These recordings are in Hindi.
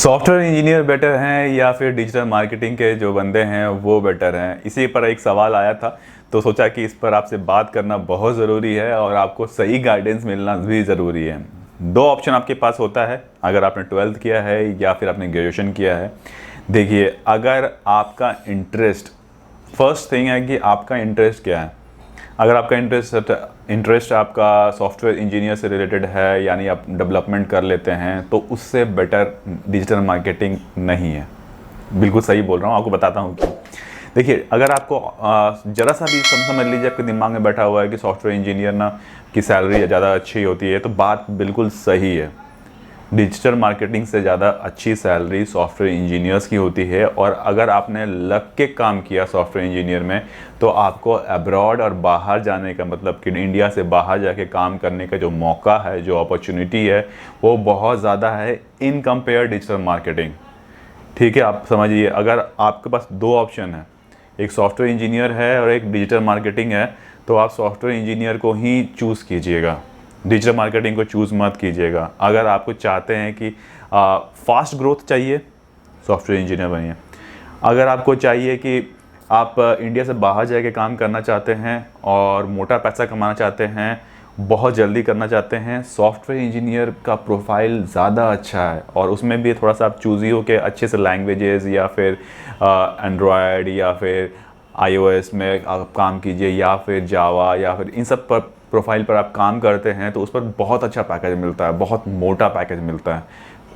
सॉफ्टवेयर इंजीनियर बेटर हैं या फिर डिजिटल मार्केटिंग के जो बंदे हैं वो बेटर हैं, इसी पर एक सवाल आया था। तो सोचा कि इस पर आपसे बात करना बहुत ज़रूरी है और आपको सही गाइडेंस मिलना भी ज़रूरी है। दो ऑप्शन आपके पास होता है, अगर आपने 12th किया है या फिर आपने ग्रेजुएशन किया है। देखिए, अगर आपका इंटरेस्ट, फर्स्ट थिंग है कि आपका इंटरेस्ट क्या है। अगर आपका इंटरेस्ट आपका सॉफ्टवेयर इंजीनियर से रिलेटेड है, यानी आप डेवलपमेंट कर लेते हैं, तो उससे बेटर डिजिटल मार्केटिंग नहीं है। बिल्कुल सही बोल रहा हूँ, आपको बताता हूँ क्यों। देखिए, अगर आपको ज़रा सा भी समझ लीजिए आपके दिमाग में बैठा हुआ है कि सॉफ्टवेयर इंजीनियर ना की सैलरी ज़्यादा अच्छी होती है, तो बात बिल्कुल सही है। डिजिटल मार्केटिंग से ज़्यादा अच्छी सैलरी सॉफ्टवेयर इंजीनियर्स की होती है। और अगर आपने लग के काम किया सॉफ्टवेयर इंजीनियर में, तो आपको अब्रॉड और बाहर जाने का, मतलब कि इंडिया से बाहर जाके काम करने का जो मौका है, जो अपॉर्चुनिटी है, वो बहुत ज़्यादा है इन कंपेयर डिजिटल मार्केटिंग। ठीक है, आप समझिए, अगर आपके पास दो ऑप्शन है, एक सॉफ्टवेयर इंजीनियर है और एक डिजिटल मार्केटिंग है, तो आप सॉफ्टवेयर इंजीनियर को ही चूज़ कीजिएगा, डिजिटल मार्केटिंग को चूज़ मत कीजिएगा। अगर आपको चाहते हैं कि फास्ट ग्रोथ चाहिए, सॉफ्टवेयर इंजीनियर बनिए। अगर आपको चाहिए कि आप इंडिया से बाहर जाके काम करना चाहते हैं और मोटा पैसा कमाना चाहते हैं, बहुत जल्दी करना चाहते हैं, सॉफ्टवेयर इंजीनियर का प्रोफाइल ज़्यादा अच्छा है। और उसमें भी थोड़ा सा आप चूज़ी हो के अच्छे से लैंग्वेजेस या फिर एंड्रॉयड या फिर iOS में आप काम कीजिए, या फिर जावा, या फिर इन सब पर प्रोफाइल पर आप काम करते हैं, तो उस पर बहुत अच्छा पैकेज मिलता है, बहुत मोटा पैकेज मिलता है।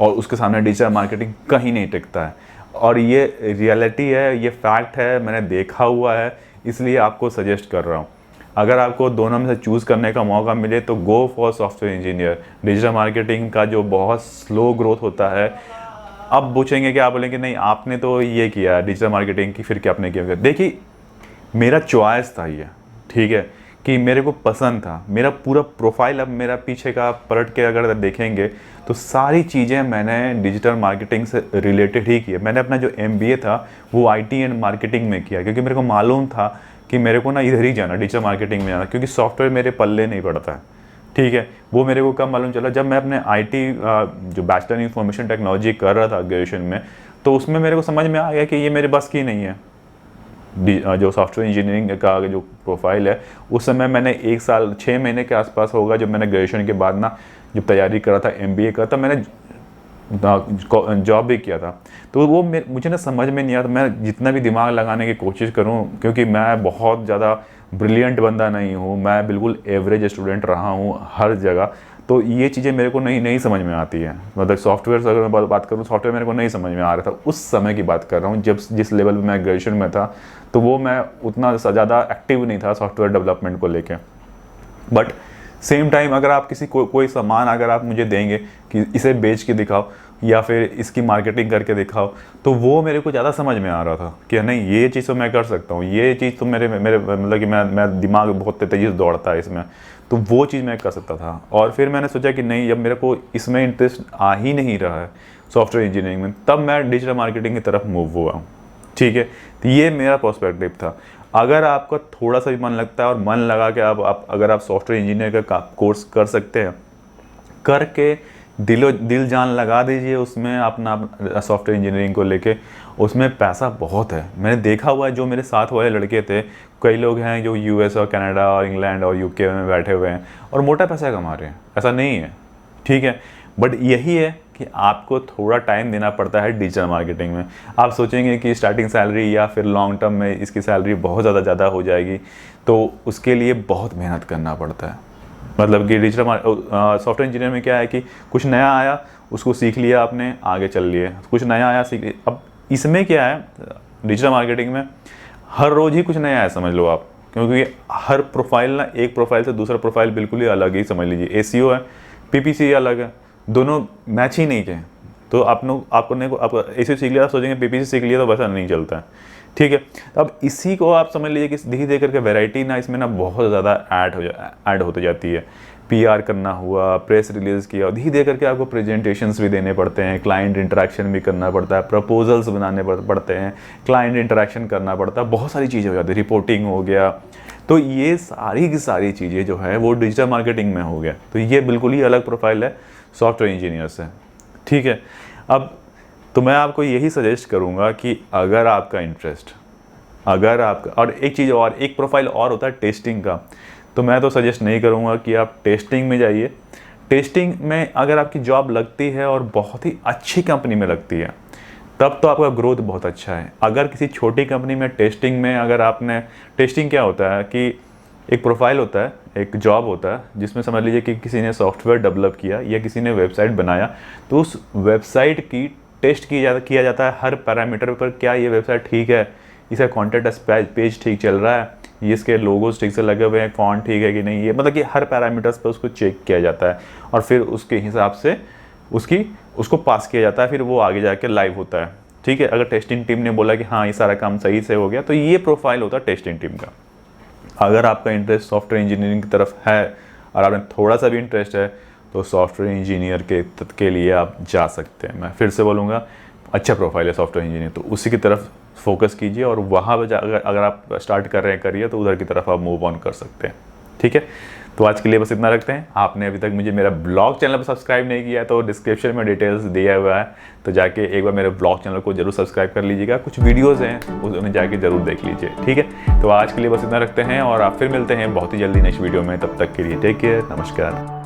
और उसके सामने डिजिटल मार्केटिंग कहीं नहीं टिकता है। और ये रियलिटी है, ये फैक्ट है, मैंने देखा हुआ है, इसलिए आपको सजेस्ट कर रहा हूँ। अगर आपको दोनों में से चूज़ करने का मौका मिले तो go for software engineer. Digital marketing का जो बहुत स्लो ग्रोथ होता है, अब पूछेंगे कि आप बोलेंगे नहीं आपने तो ये किया डिजिटल मार्केटिंग की, फिर क्या आपने किया। देखिए, मेरा चॉइस था ये, ठीक है, कि मेरे को पसंद था, मेरा पूरा प्रोफाइल। अब मेरा पीछे का पलट के अगर देखेंगे तो सारी चीज़ें मैंने डिजिटल मार्केटिंग से रिलेटेड ही की है। मैंने अपना जो MBA था वो IT एंड मार्केटिंग में किया, क्योंकि मेरे को मालूम था कि मेरे को ना इधर ही जाना, डिजिटल मार्केटिंग में जाना, क्योंकि सॉफ्टवेयर मेरे पल्ले नहीं पड़ता है। ठीक है, वो मेरे को कब मालूम चला, जब मैं अपने IT जो बैचलर इन इंफॉर्मेशन टेक्नोलॉजी कर रहा था ग्रेजुएशन में, तो उसमें मेरे को समझ में आ गया कि ये मेरे बस की नहीं है। जो सॉफ्टवेयर इंजीनियरिंग का जो प्रोफाइल है, उस समय मैंने 1 साल 6 महीने के आसपास होगा, जब मैंने ग्रेजुएशन के बाद ना जब तैयारी करा था MBA का, तब मैंने जॉब भी किया था। तो वो मुझे ना समझ में नहीं आता, मैं जितना भी दिमाग लगाने की कोशिश करूं, क्योंकि मैं बहुत ज़्यादा ब्रिलियंट बंदा नहीं हूं, मैं बिल्कुल एवरेज स्टूडेंट रहा हूं हर जगह। तो ये चीज़ें मेरे को नहीं समझ में आती है। मतलब सॉफ्टवेयर से अगर मैं बात करूँ, सॉफ्टवेयर मेरे को नहीं समझ में आ रहा था। उस समय की बात कर रहा हूँ जब जिस लेवल पे मैं ग्रेजुएशन में था, तो वो मैं उतना ज़्यादा एक्टिव नहीं था सॉफ्टवेयर डेवलपमेंट को लेके। बट सेम टाइम अगर आप किसी कोई सामान अगर आप मुझे देंगे कि इसे बेच के दिखाओ या फिर इसकी मार्केटिंग करके दिखाओ, तो वो मेरे को ज़्यादा समझ में आ रहा था कि नहीं, ये चीज़ तो मैं कर सकता हूँ, ये चीज़ तो मेरे मेरे मतलब कि मैं दिमाग बहुत तेज़ी से दौड़ता है इसमें, तो वो चीज़ मैं कर सकता था। और फिर मैंने सोचा कि नहीं, जब मेरे को इसमें इंटरेस्ट आ ही नहीं रहा है सॉफ्टवेयर इंजीनियरिंग में, तब मैं डिजिटल मार्केटिंग की तरफ मूव हुआ हूँ। ठीक है, तो ये मेरा पर्सपेक्टिव था। अगर आपका थोड़ा सा भी मन लगता है और मन लगा के आप अगर आप सॉफ्टवेयर इंजीनियर का कोर्स कर सकते हैं, करके दिल जान लगा दीजिए उसमें अपना सॉफ्टवेयर इंजीनियरिंग को लेके। उसमें पैसा बहुत है, मैंने देखा हुआ है। जो मेरे साथ वाले लड़के थे, कई लोग हैं जो US और कनाडा और इंग्लैंड और UK में बैठे हुए हैं और मोटा पैसा कमा रहे हैं, ऐसा नहीं है। ठीक है, बट यही है कि आपको थोड़ा टाइम देना पड़ता है डिजिटल मार्केटिंग में। आप सोचेंगे कि स्टार्टिंग सैलरी या फिर लॉन्ग टर्म में इसकी सैलरी बहुत ज़्यादा हो जाएगी, तो उसके लिए बहुत मेहनत करना पड़ता है। मतलब कि डिजिटल सॉफ्टवेयर इंजीनियर में क्या है कि कुछ नया आया, उसको सीख लिया आपने, आगे चल लिए, कुछ नया आया सीख लिया। अब इसमें क्या है, डिजिटल मार्केटिंग में हर रोज़ ही कुछ नया है, समझ लो आप, क्योंकि हर प्रोफाइल ना एक प्रोफाइल से दूसरा प्रोफाइल बिल्कुल ही अलग ही, समझ लीजिए ACO है, PPC अलग है, दोनों मैच ही नहीं के। तो आपने ACO सीख लिया, आप सोचेंगे PPC सीख लिया, तो वैसा नहीं चलता है। ठीक है, अब इसी को आप समझ लीजिए कि धीरे धीरे करके वैरायटी ना इसमें ना बहुत ज़्यादा ऐड होती जाती है। PR करना हुआ, प्रेस रिलीज़ किया, धीरे धीरे करके आपको प्रेजेंटेशंस भी देने पड़ते हैं, क्लाइंट इंटरेक्शन भी करना पड़ता है, प्रपोजल्स बनाने पड़ते हैं, क्लाइंट इंटरेक्शन करना पड़ता है, बहुत सारी चीज़ें हो जाती है, रिपोर्टिंग हो गया। तो ये सारी की सारी चीज़ें जो है वो डिजिटल मार्केटिंग में हो गया। तो ये बिल्कुल ही अलग प्रोफाइल है सॉफ्टवेयर इंजीनियर से। ठीक है, अब तो मैं आपको यही सजेस्ट करूँगा कि अगर आपका इंटरेस्ट, अगर आपका, और एक चीज़ और, एक प्रोफाइल और होता है टेस्टिंग का, तो मैं तो सजेस्ट नहीं करूँगा कि आप टेस्टिंग में जाइए। टेस्टिंग में अगर आपकी जॉब लगती है और बहुत ही अच्छी कंपनी में लगती है, तब तो आपका ग्रोथ बहुत अच्छा है। अगर किसी छोटी कंपनी में टेस्टिंग में अगर आपने, टेस्टिंग क्या होता है कि एक प्रोफाइल होता है, एक जॉब होता है जिसमें समझ लीजिए कि किसी ने सॉफ्टवेयर डेवलप किया या किसी ने वेबसाइट बनाया, तो उस वेबसाइट की टेस्ट किया जाता है हर पैरामीटर पर। क्या ये वेबसाइट ठीक है, इसका कॉन्टेंट पेज ठीक चल रहा है, ये इसके लोगोज ठीक से लगे हुए हैं, फॉन्ट ठीक है कि नहीं, ये मतलब कि हर पैरामीटर्स पर उसको चेक किया जाता है और फिर उसके हिसाब से उसको पास किया जाता है, फिर वो आगे जाके लाइव होता है। ठीक है, अगर टेस्टिंग टीम ने बोला कि हाँ ये सारा काम सही से हो गया, तो ये प्रोफाइल होता है टेस्टिंग टीम का। अगर आपका इंटरेस्ट सॉफ्टवेयर इंजीनियरिंग की तरफ है और आपने थोड़ा सा भी इंटरेस्ट है, तो सॉफ्टवेयर इंजीनियर के लिए आप जा सकते हैं। मैं फिर से बोलूँगा, अच्छा प्रोफाइल है सॉफ्टवेयर इंजीनियर, तो उसी की तरफ फोकस कीजिए और वहाँ पर अगर आप स्टार्ट कर रहे हैं करियर, तो उधर की तरफ आप मूव ऑन कर सकते हैं। ठीक है, तो आज के लिए बस इतना रखते हैं। आपने अभी तक मुझे मेरा ब्लॉग चैनल पर सब्सक्राइब नहीं किया है तो डिस्क्रिप्शन में डिटेल्स दिया हुआ है, तो जाके एक बार मेरे ब्लॉग चैनल को जरूर सब्सक्राइब कर लीजिएगा। कुछ वीडियोज़ हैं उन्हें जाके जरूर देख लीजिए। ठीक है, तो आज के लिए बस इतना रखते हैं और आप फिर मिलते हैं बहुत ही जल्दी नेक्स्ट वीडियो में। तब तक के लिए टेक केयर, नमस्कार।